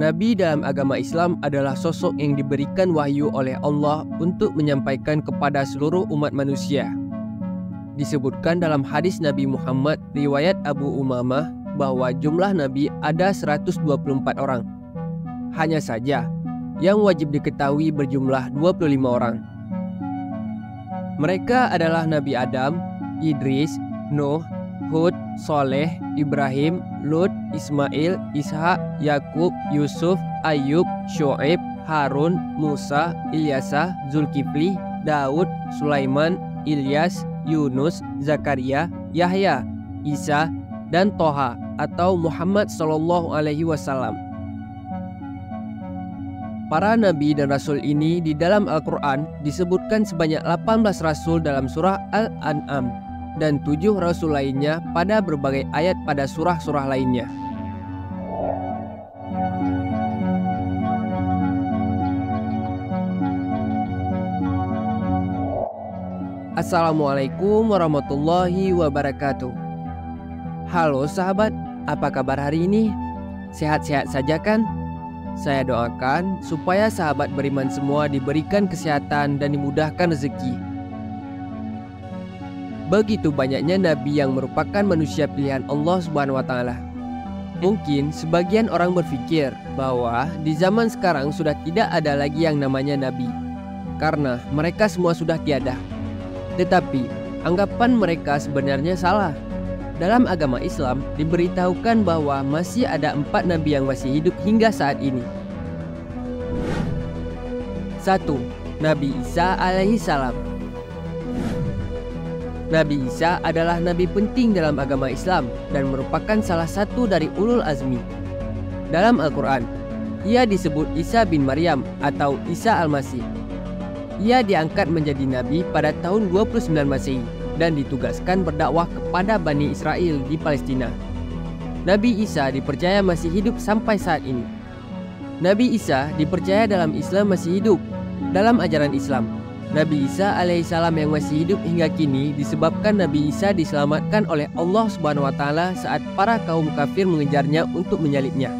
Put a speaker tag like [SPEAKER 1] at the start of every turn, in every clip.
[SPEAKER 1] Nabi dalam agama Islam adalah sosok yang diberikan wahyu oleh Allah untuk menyampaikan kepada seluruh umat manusia. Disebutkan dalam hadis Nabi Muhammad riwayat Abu Umamah bahwa jumlah Nabi ada 124 orang. Hanya saja, yang wajib diketahui berjumlah 25 orang. Mereka adalah Nabi Adam, Idris, Nuh, Hud, Soleh, Ibrahim, Lut, Ismail, Ishak, Yakub, Yusuf, Ayub, Syuaib, Harun, Musa, Ilyasa, Zulkifli, Daud, Sulaiman, Ilyas, Yunus, Zakaria, Yahya, Isa, dan Toha atau Muhammad SAW. Para nabi dan rasul ini di dalam Al-Quran disebutkan sebanyak 18 rasul dalam surah Al-An'am dan 7 rasul lainnya pada berbagai ayat pada surah-surah lainnya. Assalamualaikum warahmatullahi wabarakatuh. Halo sahabat, apa kabar hari ini? Sehat-sehat saja kan? Saya doakan supaya sahabat beriman semua diberikan kesehatan dan dimudahkan rezeki. Begitu banyaknya nabi yang merupakan manusia pilihan Allah Subhanahu wa taala. Mungkin sebagian orang berpikir bahwa di zaman sekarang sudah tidak ada lagi yang namanya nabi, karena mereka semua sudah tiada. Tetapi anggapan mereka sebenarnya salah. Dalam agama Islam diberitahukan bahwa masih ada 4 nabi yang masih hidup hingga saat ini. 1. Nabi Isa alaihi salam. Nabi Isa adalah nabi penting dalam agama Islam dan merupakan salah satu dari ulul azmi. Dalam Al-Quran, ia disebut Isa bin Maryam atau Isa Al-Masih. Ia diangkat menjadi nabi pada tahun 29 Masehi dan ditugaskan berdakwah kepada Bani Israel di Palestina. Nabi Isa dipercaya masih hidup sampai saat ini. Nabi Isa dipercaya dalam Islam masih hidup. Dalam ajaran Islam, Nabi Isa alaihissalam yang masih hidup hingga kini disebabkan Nabi Isa diselamatkan oleh Allah Subhanahu wa taala saat para kaum kafir mengejarnya untuk menyalibnya.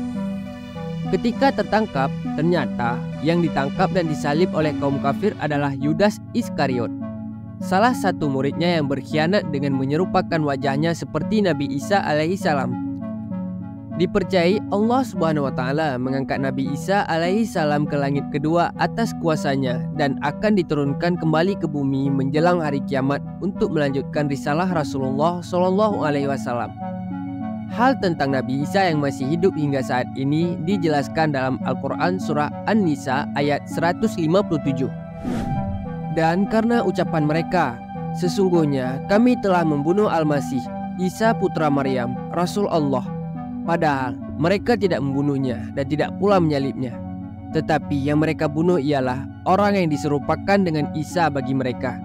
[SPEAKER 1] Ketika tertangkap, ternyata yang ditangkap dan disalib oleh kaum kafir adalah Yudas Iskariot, salah satu muridnya yang berkhianat dengan menyerupakan wajahnya seperti Nabi Isa alaihissalam. Dipercayai Allah Subhanahu wa taala mengangkat Nabi Isa alaihissalam ke langit kedua atas kuasanya dan akan diturunkan kembali ke bumi menjelang hari kiamat untuk melanjutkan risalah Rasulullah SAW. Hal tentang Nabi Isa yang masih hidup hingga saat ini dijelaskan dalam Al-Quran surah An-Nisa ayat 157. Dan karena ucapan mereka, sesungguhnya kami telah membunuh Al-Masih, Isa putra Maryam, Rasul Allah. Padahal mereka tidak membunuhnya dan tidak pula menyalibnya. Tetapi yang mereka bunuh ialah orang yang diserupakan dengan Isa bagi mereka.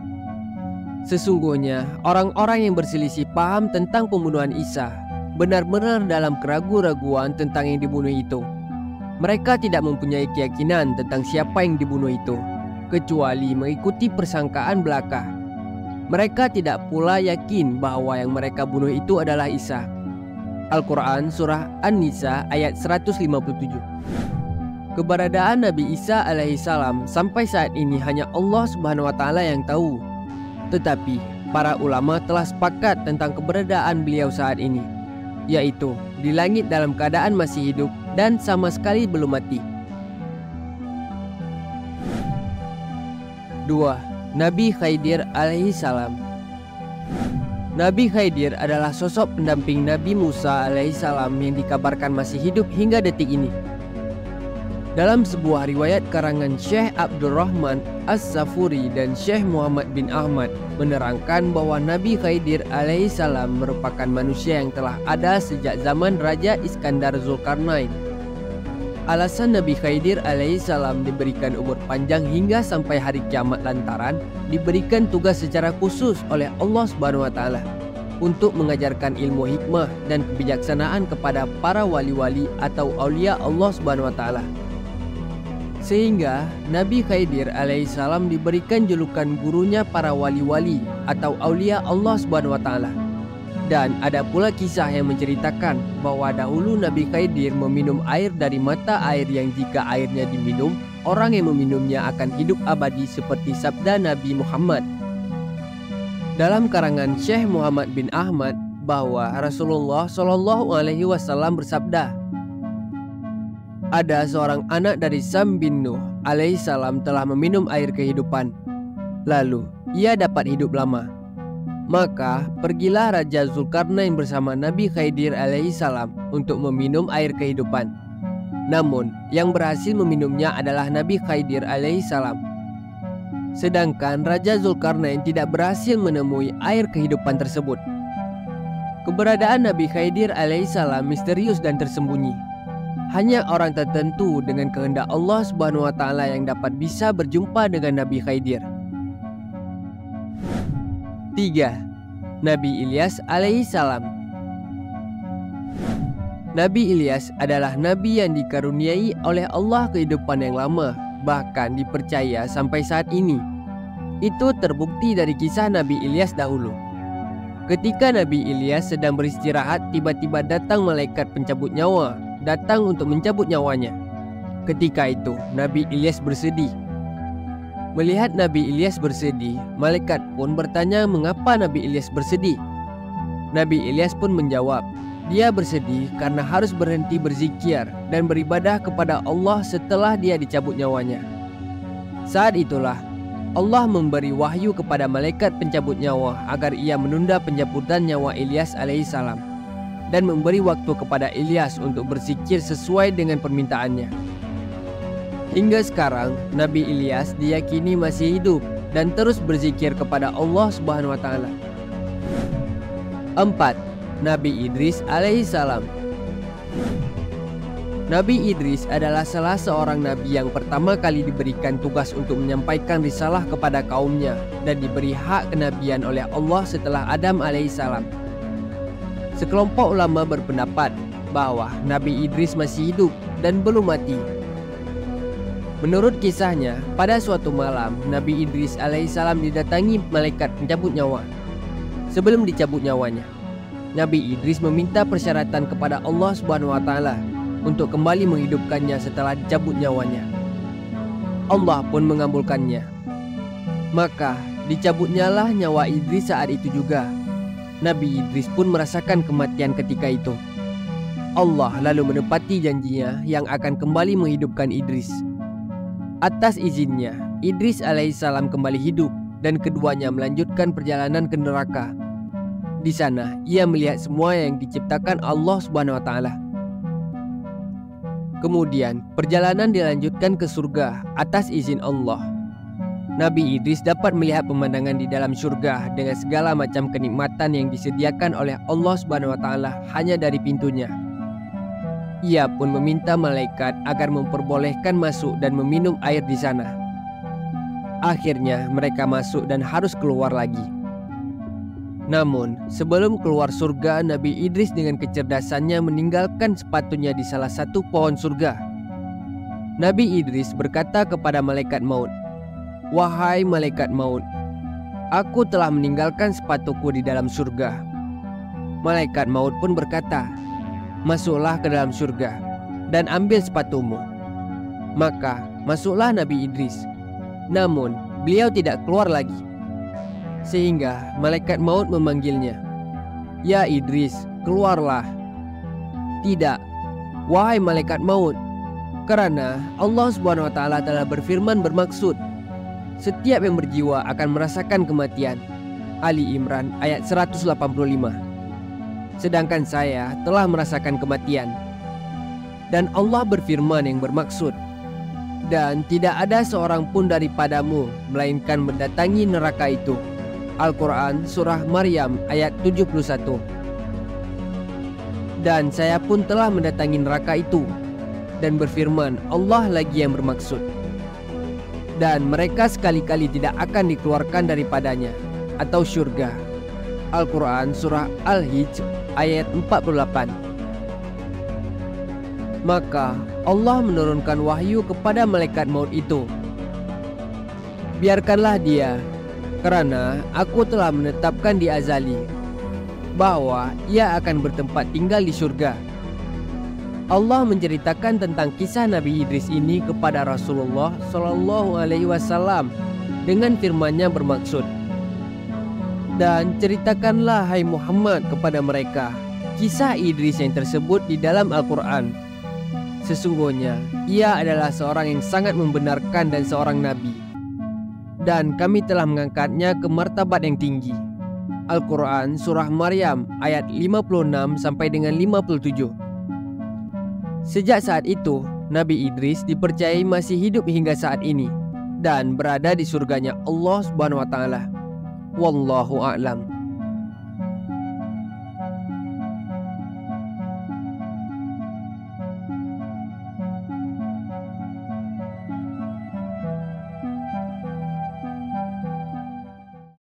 [SPEAKER 1] Sesungguhnya orang-orang yang berselisih paham tentang pembunuhan Isa benar-benar dalam keraguan-raguan tentang yang dibunuh itu. Mereka tidak mempunyai keyakinan tentang siapa yang dibunuh itu, kecuali mengikuti persangkaan belaka. Mereka tidak pula yakin bahwa yang mereka bunuh itu adalah Isa. Al-Quran surah An-Nisa ayat 157. Keberadaan Nabi Isa alaihissalam sampai saat ini hanya Allah Subhanahu wa taala yang tahu. Tetapi para ulama telah sepakat tentang keberadaan beliau saat ini, yaitu di langit dalam keadaan masih hidup dan sama sekali belum mati. 2. Nabi Khidir alaihissalam. Nabi Khidir adalah sosok pendamping Nabi Musa alaihissalam yang dikabarkan masih hidup hingga detik ini. Dalam sebuah riwayat karangan Syekh Abdurrahman As-Safuri dan Syekh Muhammad bin Ahmad menerangkan bahwa Nabi Khidir alaihissalam merupakan manusia yang telah ada sejak zaman Raja Iskandar Zulkarnain. Alasan Nabi Khidir alaihissalam diberikan umur panjang hingga sampai hari kiamat lantaran diberikan tugas secara khusus oleh Allah Subhanahu wa taala untuk mengajarkan ilmu hikmah dan kebijaksanaan kepada para wali-wali atau aulia Allah Subhanahu wa taala. Sehingga Nabi Khidir alaihissalam diberikan julukan gurunya para wali-wali atau aulia Allah Subhanahu wa taala. Dan ada pula kisah yang menceritakan bahwa dahulu Nabi Khidir meminum air dari mata air yang jika airnya diminum, orang yang meminumnya akan hidup abadi seperti sabda Nabi Muhammad. Dalam karangan Syekh Muhammad bin Ahmad bahwa Rasulullah Shallallahu Alaihi Wasallam bersabda, ada seorang anak dari Sam bin Nuh alaihissalam telah meminum air kehidupan, lalu ia dapat hidup lama. Maka pergilah Raja Zulkarnain bersama Nabi Khidir alaihissalam untuk meminum air kehidupan. Namun yang berhasil meminumnya adalah Nabi Khidir alaihissalam. Sedangkan Raja Zulkarnain tidak berhasil menemui air kehidupan tersebut. Keberadaan Nabi Khidir alaihissalam misterius dan tersembunyi. Hanya orang tertentu dengan kehendak Allah Subhanahu wa taala yang dapat bisa berjumpa dengan Nabi Khidir. 3. Nabi Ilyas alaihissalam. Nabi Ilyas adalah nabi yang dikaruniai oleh Allah kehidupan yang lama, bahkan dipercaya sampai saat ini. Itu terbukti dari kisah Nabi Ilyas dahulu. Ketika Nabi Ilyas sedang beristirahat, tiba-tiba datang malaikat pencabut nyawa, datang untuk mencabut nyawanya. Ketika itu Nabi Ilyas bersedih. Melihat Nabi Ilyas bersedih, malaikat pun bertanya mengapa Nabi Ilyas bersedih. Nabi Ilyas pun menjawab, dia bersedih karena harus berhenti berzikir dan beribadah kepada Allah setelah dia dicabut nyawanya. Saat itulah Allah memberi wahyu kepada malaikat pencabut nyawa agar ia menunda pencabutan nyawa Ilyas alaihissalam dan memberi waktu kepada Ilyas untuk berzikir sesuai dengan permintaannya. Hingga sekarang Nabi Ilyas diyakini masih hidup dan terus berzikir kepada Allah Subhanahu wa taala. 4. Nabi Idris alaihissalam. Nabi Idris adalah salah seorang nabi yang pertama kali diberikan tugas untuk menyampaikan risalah kepada kaumnya dan diberi hak kenabian oleh Allah setelah Adam alaihissalam. Sekelompok ulama berpendapat bahwa Nabi Idris masih hidup dan belum mati. Menurut kisahnya, pada suatu malam Nabi Idris alaihissalam didatangi malaikat pencabut nyawa. Sebelum dicabut nyawanya, Nabi Idris meminta persyaratan kepada Allah Subhanahu wa taala untuk kembali menghidupkannya setelah dicabut nyawanya. Allah pun mengabulkannya. Maka dicabutnyalah nyawa Idris saat itu juga. Nabi Idris pun merasakan kematian ketika itu. Allah lalu menepati janjinya yang akan kembali menghidupkan Idris. Atas izinnya, Idris alaihissalam kembali hidup dan keduanya melanjutkan perjalanan ke neraka. Di sana, ia melihat semua yang diciptakan Allah Subhanahu wa taala. Kemudian, perjalanan dilanjutkan ke surga atas izin Allah. Nabi Idris dapat melihat pemandangan di dalam surga dengan segala macam kenikmatan yang disediakan oleh Allah Subhanahu wa taala hanya dari pintunya. Ia pun meminta malaikat agar memperbolehkan masuk dan meminum air di sana. Akhirnya mereka masuk dan harus keluar lagi. Namun sebelum keluar surga, Nabi Idris dengan kecerdasannya meninggalkan sepatunya di salah satu pohon surga. Nabi Idris berkata kepada malaikat maut, "Wahai malaikat maut, aku telah meninggalkan sepatuku di dalam surga." Malaikat maut pun berkata, "Masuklah ke dalam surga dan ambil sepatumu." Maka masuklah Nabi Idris. Namun beliau tidak keluar lagi. Sehingga malaikat maut memanggilnya, "Ya Idris, keluarlah." "Tidak, wahai malaikat maut, karena Allah Subhanahu wa taala telah berfirman bermaksud, setiap yang berjiwa akan merasakan kematian." Ali Imran ayat 185. Sedangkan saya telah merasakan kematian. Dan Allah berfirman yang bermaksud, "Dan tidak ada seorang pun daripadamu melainkan mendatangi neraka itu." Al-Quran Surah Maryam ayat 71. Dan saya pun telah mendatangi neraka itu. Dan berfirman Allah lagi yang bermaksud, "Dan mereka sekali-kali tidak akan dikeluarkan daripadanya," atau syurga. Al-Quran Surah Al-Hijr ayat 48. Maka Allah menurunkan wahyu kepada malaikat maut itu, "Biarkanlah dia, karena aku telah menetapkan di azali bahwa ia akan bertempat tinggal di surga. Allah menceritakan tentang kisah Nabi Idris ini kepada Rasulullah Shallallahu Alaihi Wasallam dengan firman-Nya bermaksud, "Dan ceritakanlah hai Muhammad kepada mereka kisah Idris yang tersebut di dalam Al-Quran. Sesungguhnya ia adalah seorang yang sangat membenarkan dan seorang nabi, dan kami telah mengangkatnya ke martabat yang tinggi." Al-Quran Surah Maryam ayat 56 sampai dengan 57. Sejak saat itu, Nabi Idris dipercayai masih hidup hingga saat ini dan berada di surganya Allah Subhanahu wa taala. Wallahu a'lam.